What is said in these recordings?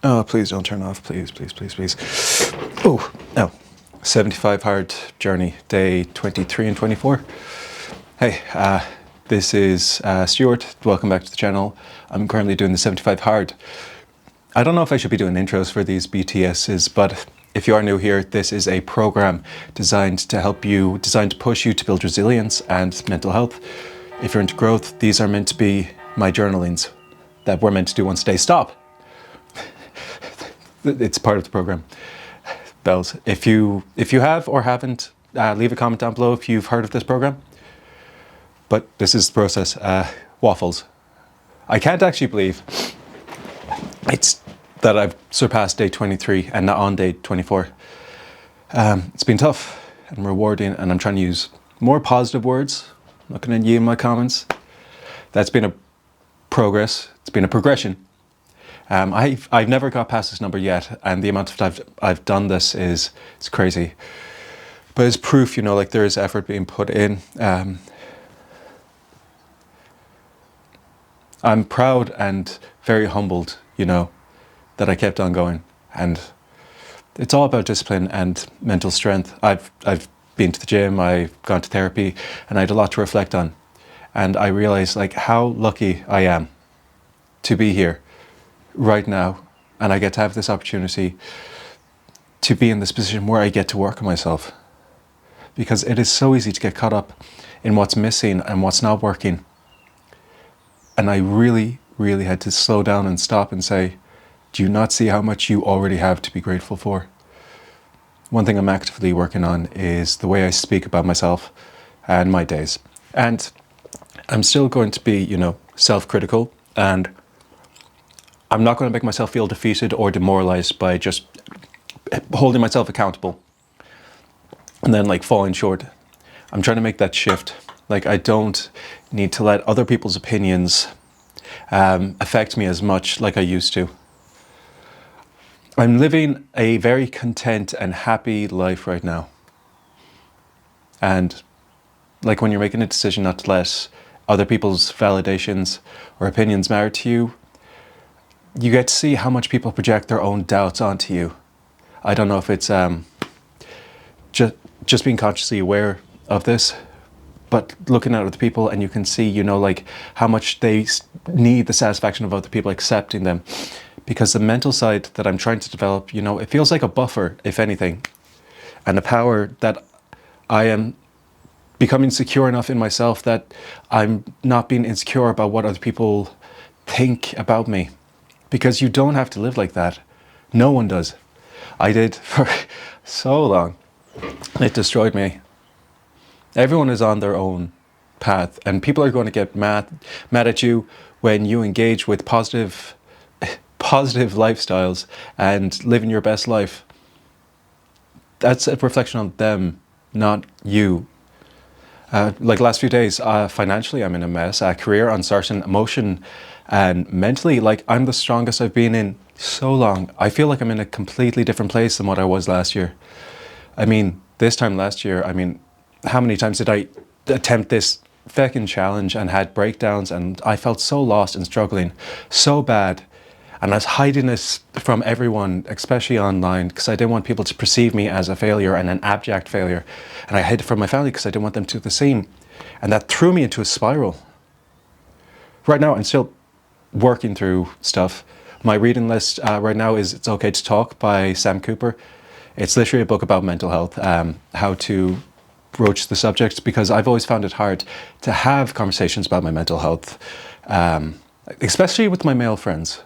Oh, please don't turn off. Please, please, please, please. Oh, no. 75 hard journey, day 23 and 24. Hey, this is Stuart. Welcome back to the channel. I'm currently doing the 75 hard. I don't know if I should be doing intros for these BTSs, but if you are new here, this is a program designed to push you to build resilience and mental health. If you're into growth, these are meant to be my journalings that we're meant to do once a day. Stop! It's part of the program. Bells. If you have or haven't, leave a comment down below if you've heard of this program. But this is the process. Waffles. I can't actually believe it's that I've surpassed day 23 and not on day 24. It's been tough and rewarding, and I'm trying to use more positive words. I'm looking at you in my comments. That's been a progress. It's been a progression. I've never got past this number yet, and the amount of time I've done this it's crazy. But it's proof, like there is effort being put in. I'm proud and very humbled, that I kept on going. And it's all about discipline and mental strength. I've been to the gym, I've gone to therapy, and I had a lot to reflect on. And I realized how lucky I am to be here right now, and I get to have this opportunity to be in this position where I get to work on myself, because it is so easy to get caught up in what's missing and what's not working. And I really had to slow down and stop and say, do you not see how much you already have to be grateful for? One thing I'm actively working on is the way I speak about myself and my days. And I'm still going to be, self-critical, and I'm not going to make myself feel defeated or demoralized by just holding myself accountable and then falling short. I'm trying to make that shift. I don't need to let other people's opinions affect me as much like I used to. I'm living a very content and happy life right now. And when you're making a decision not to let other people's validations or opinions matter to you, you get to see how much people project their own doubts onto you. I don't know if it's just being consciously aware of this, but looking at other people, and you can see, how much they need the satisfaction of other people accepting them. Because the mental side that I'm trying to develop, it feels like a buffer, if anything, and a power that I am becoming secure enough in myself that I'm not being insecure about what other people think about me. Because you don't have to live like that. No one does. I did for so long. It destroyed me. Everyone is on their own path, and people are going to get mad at you when you engage with positive lifestyles and living your best life. That's a reflection on them, not you. Last few days, financially I'm in a mess, career uncertain, emotion, and mentally, I'm the strongest I've been in so long. I feel like I'm in a completely different place than what I was last year. This time last year, how many times did I attempt this feckin' challenge and had breakdowns, and I felt so lost and struggling so bad. And I was hiding this from everyone, especially online, because I didn't want people to perceive me as a failure and an abject failure. And I hid it from my family because I didn't want them to do the same. And that threw me into a spiral. Right now, I'm still working through stuff. My reading list right now is It's Okay to Talk by Sam Cooper. It's literally a book about mental health, how to broach the subject, because I've always found it hard to have conversations about my mental health, especially with my male friends.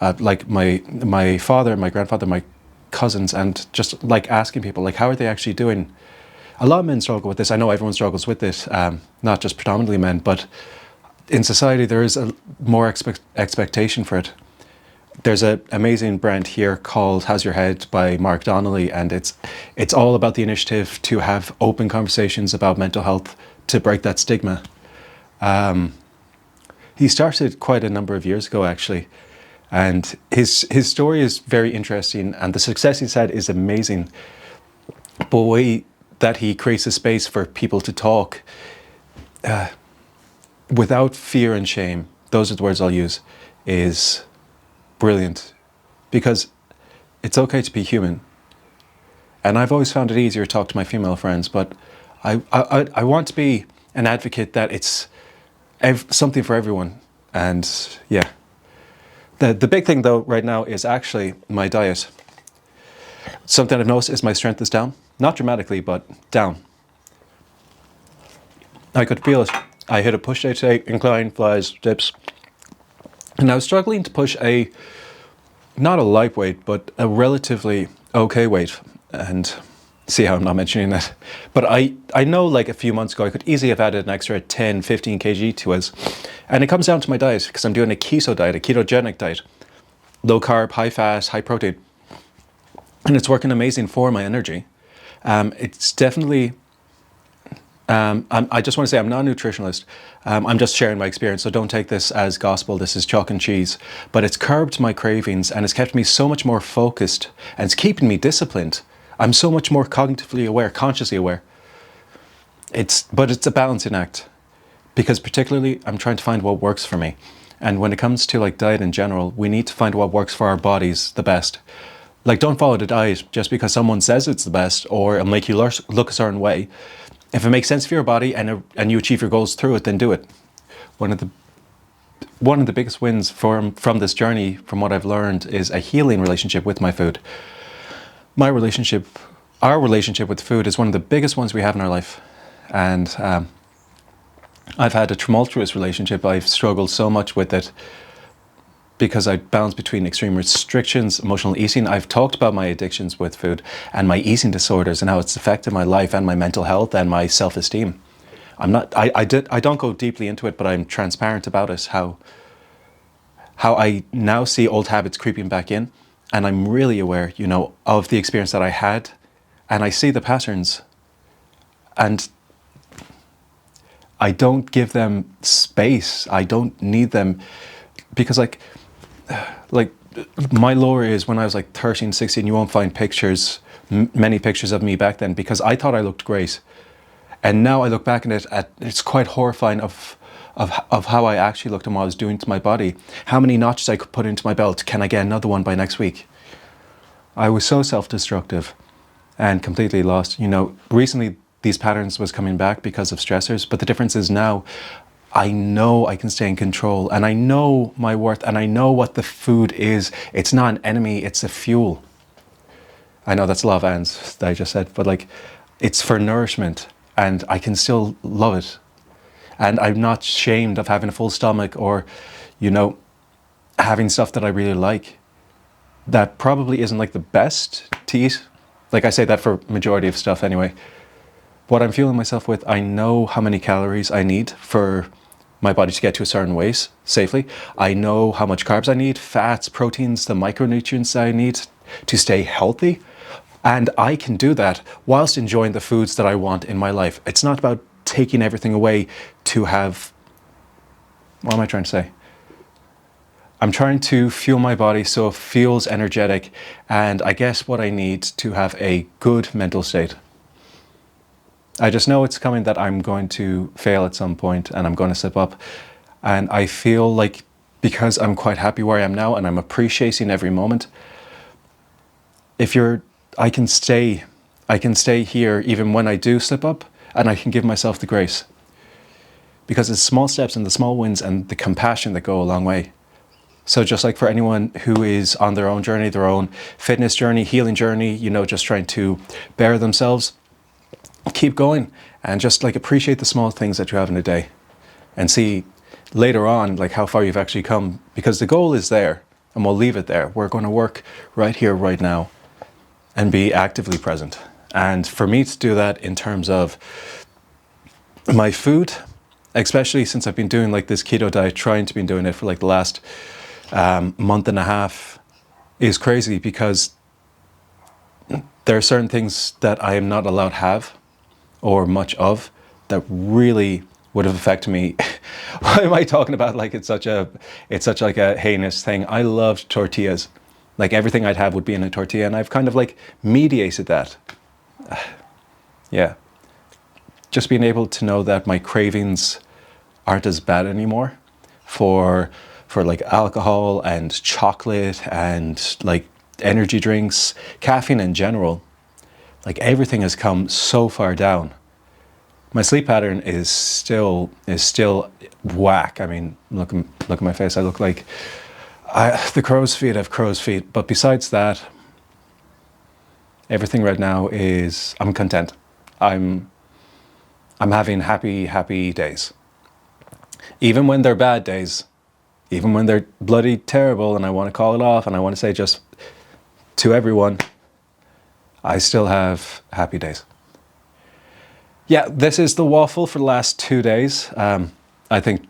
My father, my grandfather, my cousins, and just asking people, how are they actually doing? A lot of men struggle with this. I know everyone struggles with this, not just predominantly men, but in society there is a more expectation for it. There's an amazing brand here called How's Your Head by Mark Donnelly, and it's all about the initiative to have open conversations about mental health to break that stigma. He started quite a number of years ago, actually. And his story is very interesting, and the success he's had is amazing. But the way that he creates a space for people to talk without fear and shame, those are the words I'll use, is brilliant. because it's okay to be human. And I've always found it easier to talk to my female friends, but I want to be an advocate that it's something for everyone. And yeah, the big thing though right now is actually my diet. Something I've noticed is my strength is down, not dramatically, but down. I could feel it. I hit a push day today, incline, flies, dips, and I was struggling to push not a light weight, but a relatively okay weight. And see how I'm not mentioning that. But I know like a few months ago, I could easily have added an extra 10, 15 kg to us. And it comes down to my diet, because I'm doing a keto diet, a ketogenic diet. Low carb, high fat, high protein. And it's working amazing for my energy. It's definitely, I just want to say I'm not a nutritionalist. I'm just sharing my experience, so don't take this as gospel. This is chalk and cheese. But it's curbed my cravings, and it's kept me so much more focused, and it's keeping me disciplined. I'm so much more cognitively aware, consciously aware. But it's a balancing act, because particularly I'm trying to find what works for me. And when it comes to like diet in general, we need to find what works for our bodies the best. Like, don't follow the diet just because someone says it's the best, or it'll make you look a certain way. If it makes sense for your body and you achieve your goals through it, then do it. One of the biggest wins from this journey, from what I've learned, is a healing relationship with my food. Our relationship with food is one of the biggest ones we have in our life. And I've had a tumultuous relationship. I've struggled so much with it because I bounce between extreme restrictions, emotional eating. I've talked about my addictions with food and my eating disorders and how it's affected my life and my mental health and my self-esteem. I don't go deeply into it, but I'm transparent about it, how I now see old habits creeping back in. And I'm really aware, of the experience that I had, and I see the patterns, and I don't give them space. I don't need them, because like my lore is when I was like 13, 16, you won't find many pictures of me back then, because I thought I looked great. And now I look back at it, it's quite horrifying of how I actually looked and what I was doing to my body. How many notches I could put into my belt. Can I get another one by next week? I was so self-destructive and completely lost. Recently these patterns was coming back because of stressors, but the difference is now I know I can stay in control, and I know my worth, and I know what the food is. It's not an enemy, it's a fuel. I know that's a lot of ands that I just said, but like, it's for nourishment, and I can still love it. And I'm not ashamed of having a full stomach, or, having stuff that I really like. That probably isn't like the best to eat. Like, I say that for majority of stuff anyway. What I'm fueling myself with, I know how many calories I need for my body to get to a certain weight safely. I know how much carbs I need, fats, proteins, the micronutrients I need to stay healthy. And I can do that whilst enjoying the foods that I want in my life. It's not about taking everything away to have, what am I trying to say? I'm trying to fuel my body so it feels energetic, and I guess what I need to have a good mental state. I just know it's coming, that I'm going to fail at some point and I'm going to slip up. And I feel like, because I'm quite happy where I am now and I'm appreciating every moment, I can stay here even when I do slip up, and I can give myself the grace. Because it's small steps and the small wins and the compassion that go a long way. So just like for anyone who is on their own journey, their own fitness journey, healing journey, just trying to better themselves, keep going and just like appreciate the small things that you have in a day, and see later on like how far you've actually come, because the goal is there, and we'll leave it there. We're going to work right here, right now, and be actively present. And for me to do that in terms of my food, especially since I've been doing like this keto diet, trying to be doing it for like the last month and a half, is crazy, because there are certain things that I am not allowed to have or much of that really would have affected me. Why am I talking about like it's such like a heinous thing? I loved tortillas. Like everything I'd have would be in a tortilla, and I've kind of like mediated that. Yeah. Just being able to know that my cravings aren't as bad anymore for for like alcohol and chocolate and like energy drinks, caffeine in general. Like everything has come so far down. My sleep pattern is still whack. I mean, look at my face. I look like the crow's feet have crow's feet. But besides that, everything right now is, I'm content. I'm having happy days. Even when they're bad days, even when they're bloody terrible and I want to call it off and I want to say just to everyone, I still have happy days. Yeah, this is the waffle for the last 2 days. I think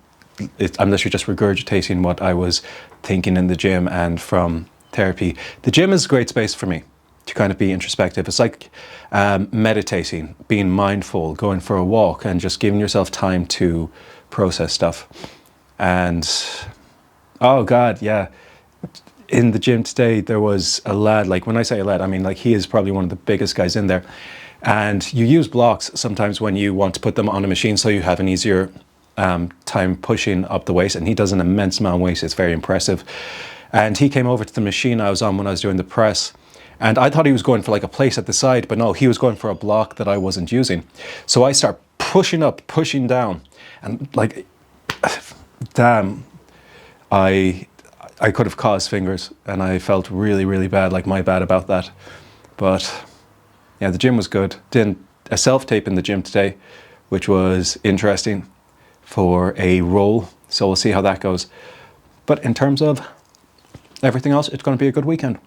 I'm literally just regurgitating what I was thinking in the gym and from therapy. The gym is a great space for me to kind of be introspective. It's like meditating, being mindful, going for a walk and just giving yourself time to process stuff. And oh God, yeah. In the gym today, there was a lad, like when I say a lad, I mean like he is probably one of the biggest guys in there. And you use blocks sometimes when you want to put them on a machine so you have an easier time pushing up the weight. And he does an immense amount of weight. It's very impressive. And he came over to the machine I was on when I was doing the press. And I thought he was going for like a place at the side, but no, he was going for a block that I wasn't using. So I start pushing up, pushing down. And like, damn, I could have caused fingers. And I felt really, really bad, like my bad about that. But yeah, the gym was good. Did a self-tape in the gym today, which was interesting for a roll. So we'll see how that goes. But in terms of everything else, it's going to be a good weekend.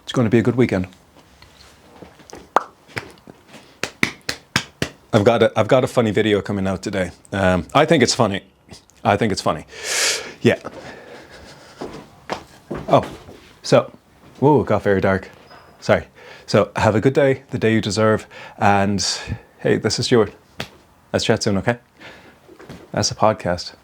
It's going to be a good weekend. I've got a funny video coming out today. I think it's funny. I think it's funny. Yeah. Oh, so, whoa, it got very dark. Sorry. So have a good day, the day you deserve. And hey, this is Stuart. Let's chat soon, okay? That's a podcast.